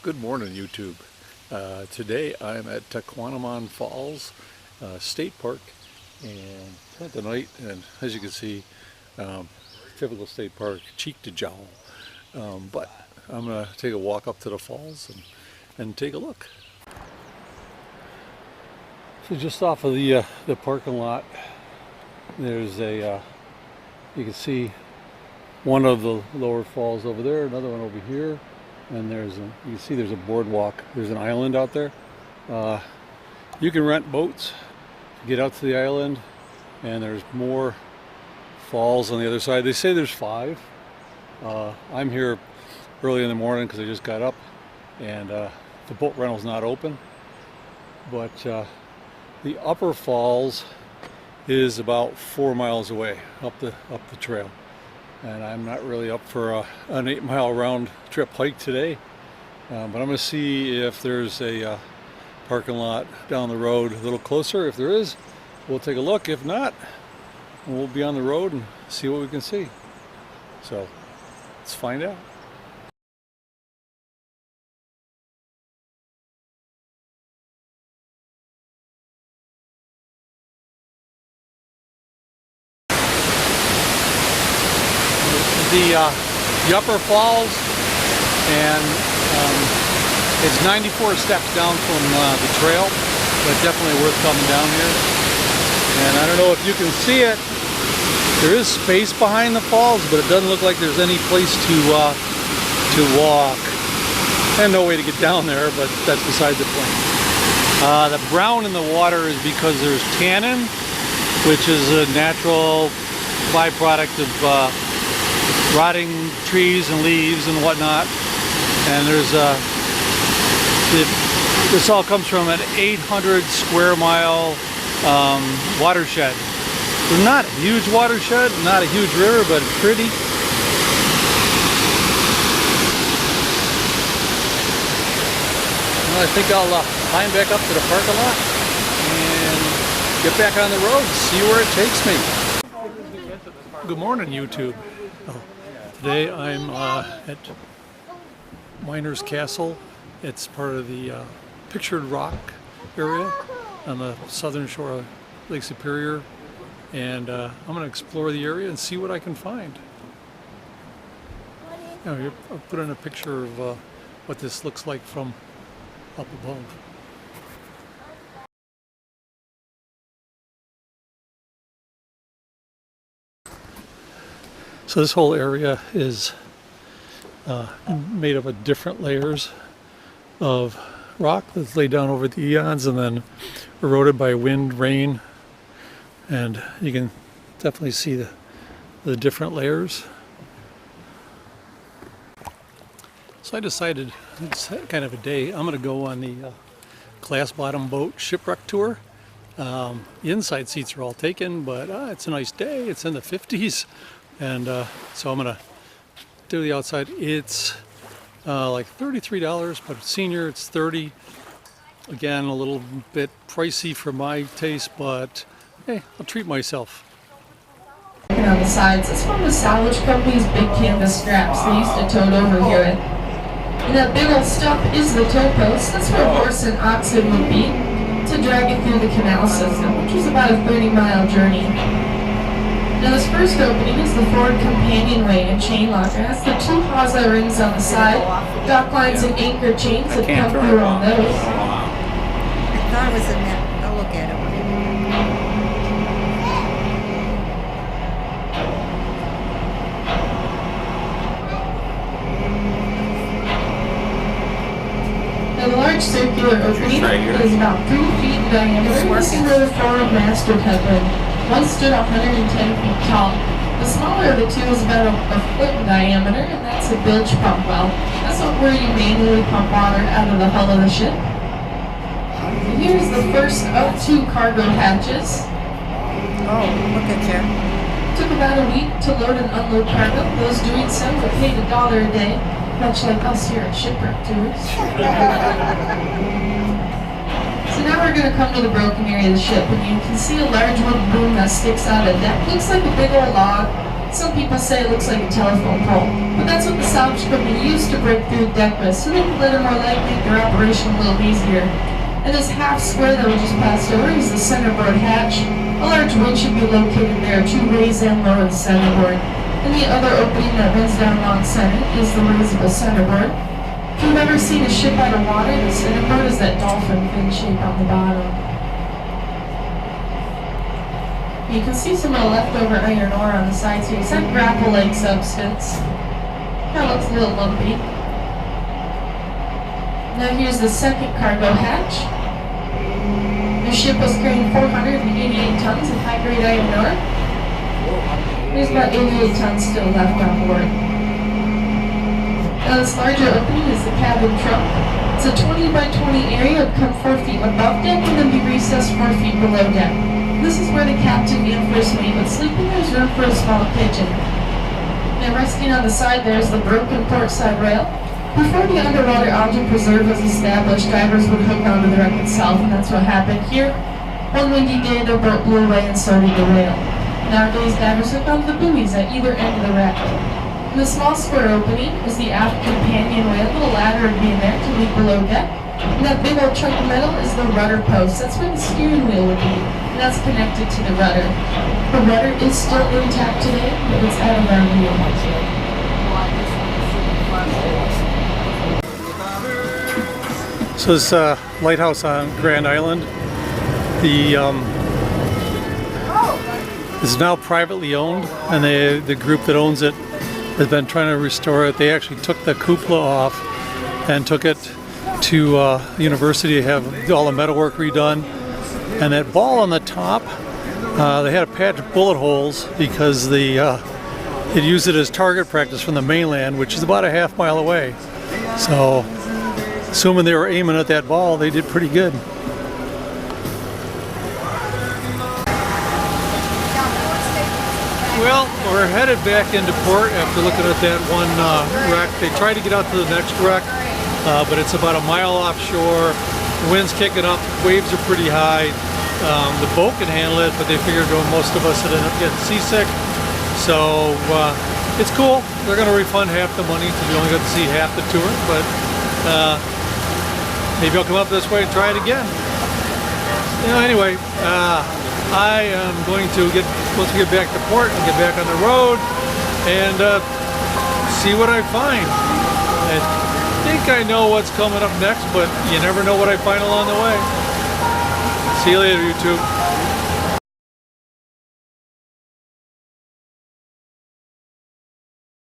Good morning, YouTube. Today I'm at Taquanamon Falls State Park and spent the night, and as you can see, typical state park, cheek to jowl. But I'm going to take a walk up to the falls and take a look. So just off of the parking lot, there's a, you can see one of the lower falls over there, another one over here. And you can see there's a boardwalk. There's an island out there. You can rent boats to get out to the island, and there's more falls on the other side. They say there's 5. I'm here early in the morning because I just got up, and the boat rental's not open. But the upper falls is about 4 miles away up the trail. And I'm not really up for an 8-mile round trip hike today, but I'm going to see if there's a parking lot down the road a little closer. If there is, we'll take a look. If not, we'll be on the road and see what we can see. So let's find out. The upper falls, and it's 94 steps down from the trail, but definitely worth coming down here. And I don't know if you can see it, there is space behind the falls, but it doesn't look like there's any place to walk, and no way to get down there, but that's beside the point. The brown in the water is because there's tannin, which is a natural byproduct of rotting trees and leaves and whatnot, and there's this all comes from an 800 square mile watershed. So not a huge watershed, not a huge river, but it's pretty. Well, I think I'll climb back up to the parking lot and get back on the road and see where it takes me. Good morning, YouTube. Today I'm at Miner's Castle. It's part of the Pictured Rock area on the southern shore of Lake Superior, and I'm going to explore the area and see what I can find. I'll put in a picture of what this looks like from up above. So this whole area is made up of different layers of rock that's laid down over the eons and then eroded by wind, rain, and you can definitely see the different layers. So I decided, it's kind of a day, I'm going to go on the glass bottom boat Shipwreck tour. The inside seats are all taken, but it's a nice day. It's in the 50s. And so I'm gonna do the outside. It's like $33, but senior it's $30. Again, a little bit pricey for my taste, but hey, I'll treat myself. On the sides, this one was salvage company's big canvas straps they used to tote over here. And that big old stump is the tow post. That's where horse and oxen would be to drag it through the canal system, which was about a 30-mile journey. Now this first opening is the forward companionway and chain locker. It has the 2 hawser rings on the side, dock lines and anchor chains that come through on those. I thought it was in there. I'll look at it. Now the large circular opening is about 3 feet in diameter. This is where the forward masthead headland. One stood 110 feet tall. The smaller of the 2 is about a foot in diameter, and that's a bilge pump well. That's where you manually pump water out of the hull of the ship. And here's the first of 2 cargo hatches. Oh, look at you. Took about a week to load and unload cargo. Those doing so were paid $1 a day, much like us here at Shipwreck Tours. So now we're going to come to the broken area of the ship, and you can see a large wooden boom that sticks out of the deck. Looks like a big old log. Some people say it looks like a telephone pole, but that's what the salvage company used to break through the deck with, so they could let it more light, make their operation a little easier. And this half square that we just passed over is the centerboard hatch. A large winch should be located there to raise and lower the centerboard. And the other opening that runs down along center is the raisable centerboard. If you've ever seen a ship out of water, the centerboard is that dolphin fin shape on the bottom. You can see some of the leftover iron ore on the sides here. It's that grapple-like substance. That looks a little lumpy. Now here's the second cargo hatch. The ship was carrying 488 tons of high-grade iron ore. There's about 88 tons still left on board. Now this larger opening is the cabin trunk. It's a 20 by 20 area that would come 4 feet above deck and then be recessed 4 feet below deck. This is where the captain and first mate would sleep, and there's room for a small kitchen. Now resting on the side there is the broken port side rail. Before the underwater object preserve was established, divers would hook onto the wreck itself, and that's what happened here. One windy day the boat blew away and so did the rail. Nowadays, divers hook onto the buoys at either end of the wreck. In the small square opening is the aft companion way. A little ladder would be in there to leave below deck. And that big old chunk of metal is the rudder post. That's where the steering wheel would be. And that's connected to the rudder. The rudder is still intact today, but it's out of our view. So this lighthouse on Grand Island, is now privately owned, and the group that owns it has been trying to restore it. They actually took the cupola off and took it to university to have all the metalwork redone. And that ball on the top, they had to patch bullet holes because they used it as target practice from the mainland, which is about a half mile away. So, assuming they were aiming at that ball, they did pretty good. Well, we're headed back into port after looking at that one wreck. They tried to get out to the next wreck, but it's about a mile offshore. The wind's kicking up, waves are pretty high. The boat can handle it, but they figured most of us would end up getting seasick. So it's cool. They're going to refund half the money because we only got to see half the tour, but maybe I'll come up this way and try it again. Anyway, I am going to once we get back to port, and get back on the road and see what I find. I think I know what's coming up next, but you never know what I find along the way. See you later, YouTube.